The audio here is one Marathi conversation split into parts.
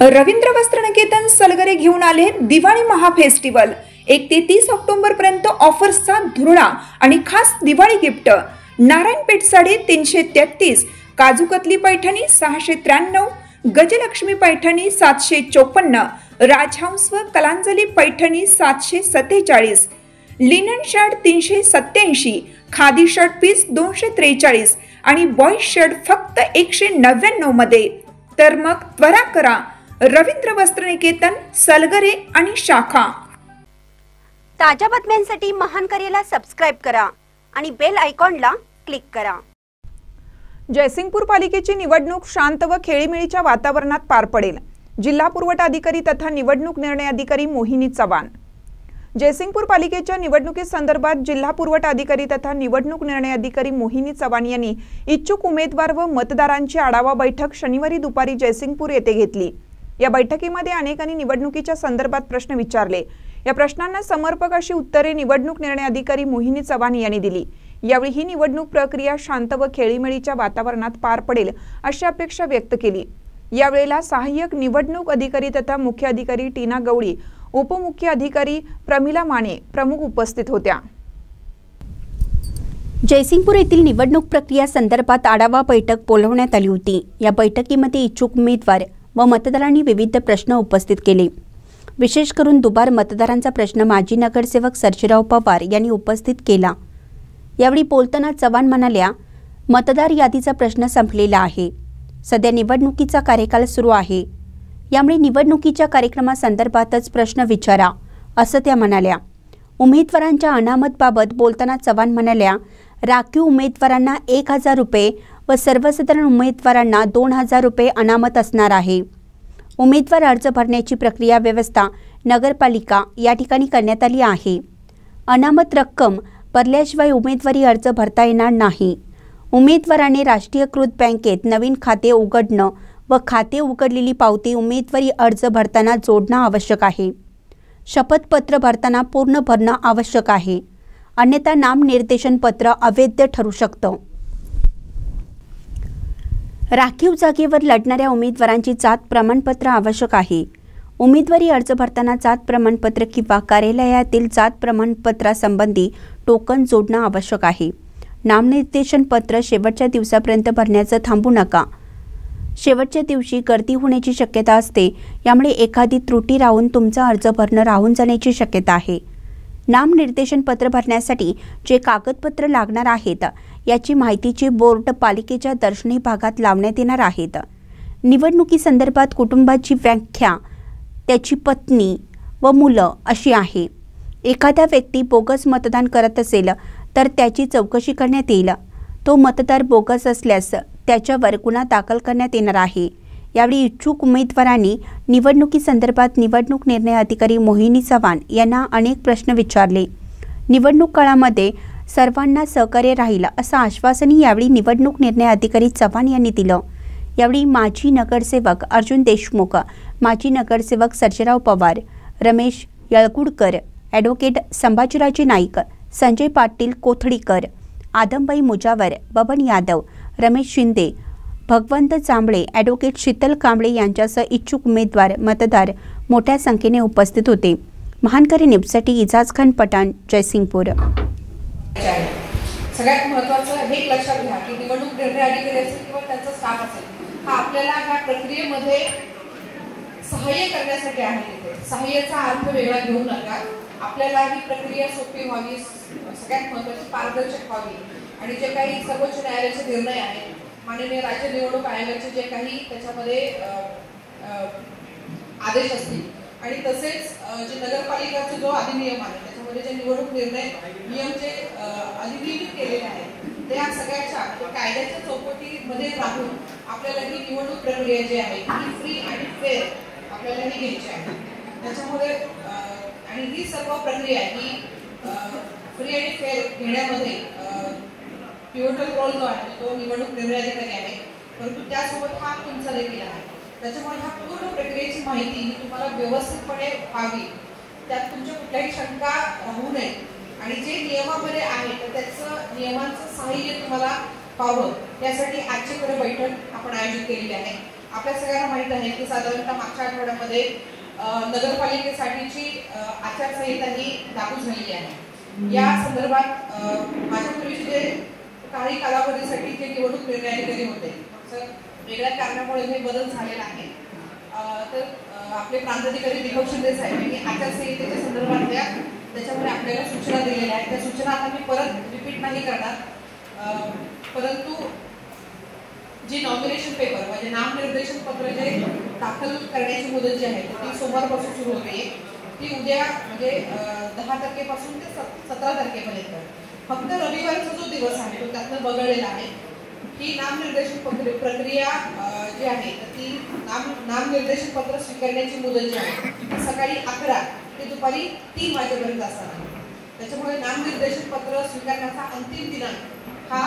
रवींद्र वस्त्रनिकेतन सलगरे घेऊन आले दिवाळी महाफेस्टिवल। 1 ते 30 ऑक्टोबर पर्यंत ऑफर्सचा धुरळा आणि खास दिवाळी गिफ्ट। नारायणपेठ साडी 333, काजूकतली पैठणी 693, गजलक्ष्मी पैठणी 754, राजहंस व Kalanjali Paithani 747, linen shirt 387, khadi shirt piece 243 आणि बॉय शर्ट फक्त 199 मध्ये। तर मग त्वरा करा, रवींद्र वस्त्रनिकेतन सलगरे आणि शाखा। ताज्या बातम्यांसाठी महान करेला सबस्क्राइब करा आणि बेल आयकॉनला क्लिक करा। जयसिंगपूर पालिकेची निवडणूक शांत व खेळीमेळीच्या वातावरणात पार पडेल। जिल्हा पुरवठा अधिकारी तथा निवडणूक निर्णय अधिकारी मोहिनी चव्हाण। जयसिंगपूर पालिकेच्या निवडणुकीसंदर्भात जिल्हा पुरवठा अधिकारी तथा निवडणूक निर्णय अधिकारी मोहिनी चव्हाण यांनी इच्छुक उमेदवार व मतदारांची आढावा बैठक शनिवारी दुपारी जयसिंगपूर येथे घेतली। या बैठकीमध्ये अनेकांनी निवडणुकीच्या संदर्भात प्रश्न विचारले। या प्रश्नांना समर्पक अशी उत्तरे निवडणूक निर्णय अधिकारी मोहिनी चव्हाण यांनी दिली। यावेळी ही निवडणूक प्रक्रिया शांत व खेळीमेळीच्या वातावरणात पार पडेल अशी अपेक्षा व्यक्त केली। यावेळेला सहाय्यक निवडणूक अधिकारी तथा मुख्य अधिकारी टीना गवळी, उपमुख्य अधिकारी प्रमिला माने प्रमुख उपस्थित होत्या। जयसिंगपूर येथील निवडणूक प्रक्रिया संदर्भात आढावा बैठक बोलवण्यात आली होती। या बैठकीमध्ये इच्छुक उमेदवार व मतदारांनी विविध प्रश्न उपस्थित केले। विशेष करून दुबार मतदारांचा प्रश्न माजी नगरसेवक सर्जेराव पवार यांनी उपस्थित केला। यावेळी बोलताना चव्हाण म्हणाल्या, मतदार यादीचा प्रश्न संपलेला आहे। सध्या निवडणुकीचा कार्यकाल सुरू आहे, यामुळे निवडणुकीच्या कार्यक्रमासंदर्भातच प्रश्न विचारा असं त्या म्हणाल्या। उमेदवारांच्या अनामतबाबत बोलताना चव्हाण म्हणाल्या, राखीव उमेदवारांना 1000 रुपये व सर्वसाधारण उमेदवारांना 2000 रुपये अनामत असणार आहे। उमेदवार अर्ज भरण्याची प्रक्रिया व्यवस्था नगरपालिका या ठिकाणी करण्यात आली आहे। अनामत रक्कम भरल्याशिवाय उमेदवारी अर्ज भरता येणार नाही। उमेदवाराने राष्ट्रीयकृत बँकेत नवीन खाते उघडणं व खाते उघडलेली पावती उमेदवारी अर्ज भरताना जोडणं आवश्यक आहे। शपथपत्र भरताना पूर्ण भरणं आवश्यक आहे, अन्यथा नामनिर्देशन पत्र अवैध ठरू शकतं। राखीव जागेवर लढणाऱ्या उमेदवारांची जात प्रमाणपत्र आवश्यक आहे। उमेदवारी अर्ज भरताना जात प्रमाणपत्र किंवा कार्यालयातील जात प्रमाणपत्रासंबंधी टोकन जोडणं आवश्यक आहे। नामनिर्देशन पत्र शेवटच्या दिवसापर्यंत भरण्याचं थांबू नका। शेवटच्या दिवशी गर्दी होण्याची शक्यता असते, यामुळे एखादी त्रुटी राहून तुमचा अर्ज भरणं राहून जाण्याची शक्यता आहे। नामनिर्देशन पत्र भरण्यासाठी जे कागदपत्र लागणार आहेत याची माहितीची बोर्ड पालिकेच्या दर्शनी भागात लावण्यात येणार आहेत। निवडणुकीसंदर्भात कुटुंबाची व्याख्या त्याची पत्नी व मुलं अशी आहे। एखादा व्यक्ती बोगस मतदान करत असेल तर त्याची चौकशी करण्यात येईल। तो मतदार बोगस असल्यास त्याच्यावर गुन्हा दाखल करण्यात येणार आहे। यावेळी इच्छुक उमेदवारांनी निवडणुकीसंदर्भात निवडणूक निर्णय अधिकारी मोहिनी चव्हाण यांना अनेक प्रश्न विचारले। निवडणूक काळामध्ये सर्वांना सहकार्य राहील असं आश्वासनही यावेळी निवडणूक निर्णय अधिकारी चव्हाण यांनी दिलं। यावेळी माजी नगरसेवक अर्जुन देशमुख, माजी नगरसेवक सर्जेराव पवार, रमेश यळगुडकर, ॲडव्होकेट संभाजीराजे नाईक, संजय पाटील कोथळीकर, आदमबाई मुजावर, बबन यादव, रमेश शिंदे, भगवंत जांभळे, ॲडव्होकेट शीतल कांबळे यांच्यासह इच्छुक उमेदवार मतदार मोठ्या संख्येने उपस्थित होते। महानकरी न्यूजसाठी इजाज खान पठाण, जयसिंगपूर। सगळ्यात महत्त्वाचं हे लक्षात घ्या की निवडणूक निर्णय अधिकारी असेल किंवा त्यांचा स्टाफ असेल, हा आपल्याला ह्या प्रक्रियेमध्ये सहाय्य करण्यासाठी आहे। सहाय्याचा अर्थ वेगळा घेऊ नका। आपल्याला ही प्रक्रिया सोपी व्हावी, सगळ्यात महत्त्वाची पारदर्शक व्हावी आणि जे काही सर्वोच्च न्यायालयाचे निर्णय आहेत, माननीय राज्य निवडणूक आयोगाचे जे काही त्याच्यामध्ये आदेश असतील आणि तसेच जे नगरपालिकाचा जो अधिनियम आहे त्याच्यामध्ये जे निवडणूक निर्णय नियम जे अधिनियमित केलेले आहेत त्या सगळ्याच्या कायद्याच्या चौकटीमध्ये राहून आपल्याला ही निवडणूक प्रक्रिया जी आहे ही फ्री आणि फेअर आपल्याला ही घ्यायची आहे। त्याच्यामध्ये आणि ही सर्व प्रक्रिया ही फ्री आणि फेअर घेण्यामध्ये पिव्होटल रोल जो आहे तो निवडणूक निर्णय अधिकारी आहे, परंतु त्यासोबत हा तुमचा देखील आहे। त्याच्यामुळे ह्या पूर्ण प्रक्रियेची माहिती ही तुम्हाला व्यवस्थितपणे व्हावी, त्यात तुमच्या कुठल्याही शंका राहू नये आणि जे नियमामध्ये आहे तर त्याचं नियमांचं सहाय्य तुम्हाला व्हावं यासाठी आजची बैठक आपण आयोजित केलेली आहे। आपल्या सगळ्यांना माहीत आहे की साधारणतः मागच्या आठवड्यामध्ये नगरपालिकेसाठीची आचारसंहिता ही लागू झालेली आहे। या संदर्भात माझ्यापूर्वी जे काही कालावधीसाठी जे निवडणूक निर्णय अधिकारी होते, वेगळ्या कारणामुळे हे बदल झालेला आहे। तर आपले प्रांताधिकारी दीपक शिंदे साहेब यांनी आचारसंहितेच्या संदर्भात त्याच्यामध्ये आपल्याला सूचना दिलेल्या आहेत। त्या सूचना आता मी परत रिपीट नाही करणार, परंतु जी नॉमिनेशन पेपर म्हणजे नामनिर्देशन पत्र जे दाखल करण्याची मुदत जी आहे ती सोमवारपासून सुरू होते। ती उद्या म्हणजे 10 तारखेपासून ते 17 तारखेपर्यंत फक्त रविवारचा जो दिवस आहे तो त्यातनं वगळलेला आहे। ही नामनिर्देशन प्रक्रिया जी आहे ती नामनिर्देशन पत्र स्वीकारण्याची मुदत जी आहे ती सकाळी 11 ते दुपारी 3 वाजेपर्यंत असणार आहे। त्याच्यामुळे नामनिर्देशन पत्र स्वीकारण्याचा अंतिम दिनांक हा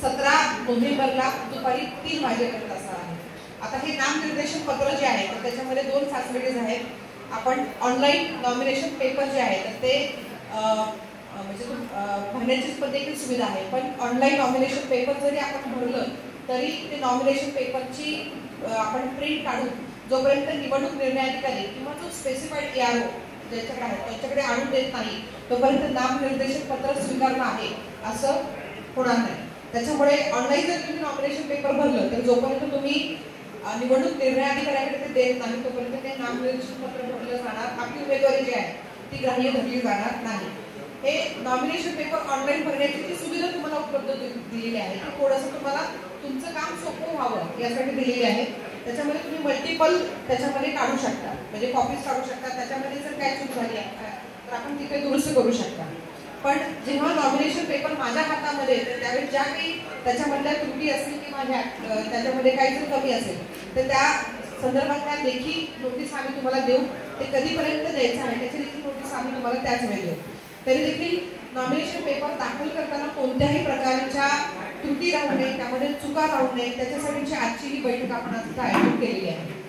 17 नोव्हेंबरला दुपारी 3 वाजेपर्यंत असणार आहे। आता हे नामनिर्देशन पत्र जे आहे तर त्याच्यामध्ये 2 फॅसिलिटीज आहेत। आपण ऑनलाईन नॉमिनेशन पेपर जे आहे तर ते म्हणजे भरण्याची पण देखील सुविधा आहे, पण ऑनलाईन नॉमिनेशन पेपर जरी आपण भरलं तरी ते नॉमिनेशन पेपरची आपण प्रिंट काढून जोपर्यंत निवडणूक निर्णय अधिकारी किंवा जो स्पेसिफाईड ARO ज्याच्याकडे आहे त्याच्याकडे आणून देत नाही तोपर्यंत नामनिर्देशन पत्र स्वीकारणं आहे असं होणार नाही। त्याच्यामुळे ऑनलाईन जर तुम्ही नॉमिनेशन पेपर भरलं तर जोपर्यंत तुम्ही निवडणूक निर्णय अधिकाऱ्याकडे ते देत नाही तोपर्यंत ते नामनिर्देशन पत्र भरलं जाणार, आपली उमेदवारी जी आहे ती ग्राह्य धरली जाणार नाही। हे नॉमिनेशन पेपर ऑनलाईन भरण्याची जी सुविधा तुम्हाला उपलब्ध दिलेली आहे ती थोडंसं तुम्हाला तुमचं काम सोपं व्हावं यासाठी दिलेली आहे। त्याच्यामध्ये तुम्ही मल्टिपल त्याच्यामध्ये काढू शकता, म्हणजे कॉपीज काढू शकता। त्याच्यामध्ये जर काय चूक झाली तर आपण तिथे दुरुस्त करू शकता। पण जेव्हा नॉमिनेशन पेपर माझ्या हातामध्ये तर त्यावेळी ज्या काही त्याच्यामधल्या त्रुटी असतील किंवा त्याच्यामध्ये काही जर कमी असेल तर त्या संदर्भातल्या लेखी नोटीस आम्ही तुम्हाला देऊ। ते कधीपर्यंत द्यायचं आहे त्याची देखील नोटीस आम्ही तुम्हाला त्याच वेळी देऊ। तरी देखील नॉमिनेशन पेपर दाखल करताना कोणत्याही प्रकारच्या त्रुटी राहू नये, त्यामध्ये चुका राहू नये त्याच्यासाठीची आजची ही बैठक आपण आता आयोजित केलेली आहे।